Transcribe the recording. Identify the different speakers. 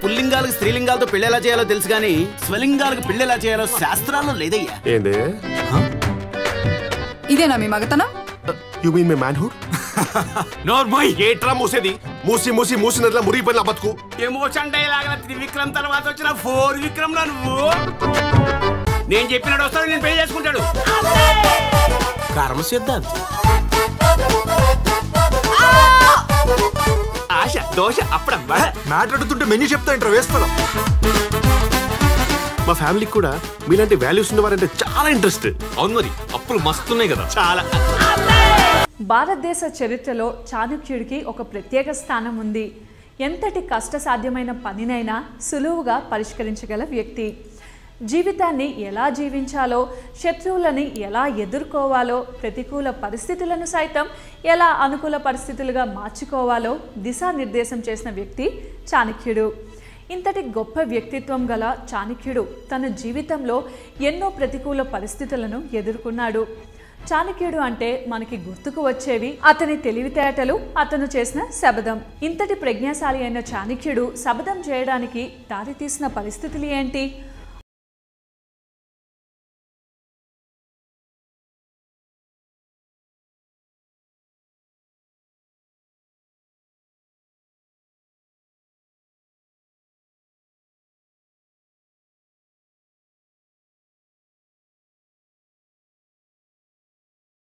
Speaker 1: పుల్లింగాలకు స్త్రీలింగాలతో పెళ్లి ఎలా చేయాలో తెలుసు కానీ స్వలింగాలకు పెళ్లి ఎలా చేయాలో శాస్త్రాల్లో లేదయ్యా.
Speaker 2: ఏంది
Speaker 3: ఇదేనా మీ మగతనం?
Speaker 2: You mean my manhood?
Speaker 1: నోర్మోయ్.
Speaker 2: ఏట్రా మూసేది? మూసినట్లా మురిగిపోయిన బతుకు.
Speaker 1: ఎమోషన్ డైలాగ్ త్రివిక్రమ్ తర్వాత వచ్చిన 4 విక్రమ్ లా నువ్వు. నేను చెప్పినట్టు వస్తాడు, నేను పెళ్లి చేసుకుంటాడు. కర్మ సిద్ధాంత్. ఆశ దోశ అప్పుడం
Speaker 2: మాట్లాడుతుంటే మెన్యూ చెప్తా ఇంటర్ వేస్తాను. మా ఫ్యామిలీకి కూడా మీలాంటి వాల్యూస్ ఉన్నవారంటే చాలా ఇంట్రెస్ట్.
Speaker 1: అవును మరి, అప్పులు మస్తున్నాయి కదా చాలా.
Speaker 4: భారతదేశ చరిత్రలో చాణక్యుడికి ఒక ప్రత్యేక స్థానం ఉంది. ఎంతటి కష్టసాధ్యమైన పనినైనా సులువుగా పరిష్కరించగల వ్యక్తి. జీవితాన్ని ఎలా జీవించాలో, శత్రువులని ఎలా ఎదుర్కోవాలో, ప్రతికూల పరిస్థితులను సైతం ఎలా అనుకూల పరిస్థితులుగా మార్చుకోవాలో దిశానిర్దేశం చేసిన వ్యక్తి చాణక్యుడు. ఇంతటి గొప్ప వ్యక్తిత్వం గల చాణక్యుడు తన జీవితంలో ఎన్నో ప్రతికూల పరిస్థితులను ఎదుర్కొన్నాడు. చాణక్యుడు అంటే మనకి గుర్తుకు వచ్చేవి అతని తెలివితేటలు, అతను చేసిన శబదం. ఇంతటి ప్రజ్ఞాశాలి అయిన చాణక్యుడు శబదం చేయడానికి దారితీసిన పరిస్థితులు ఏంటి?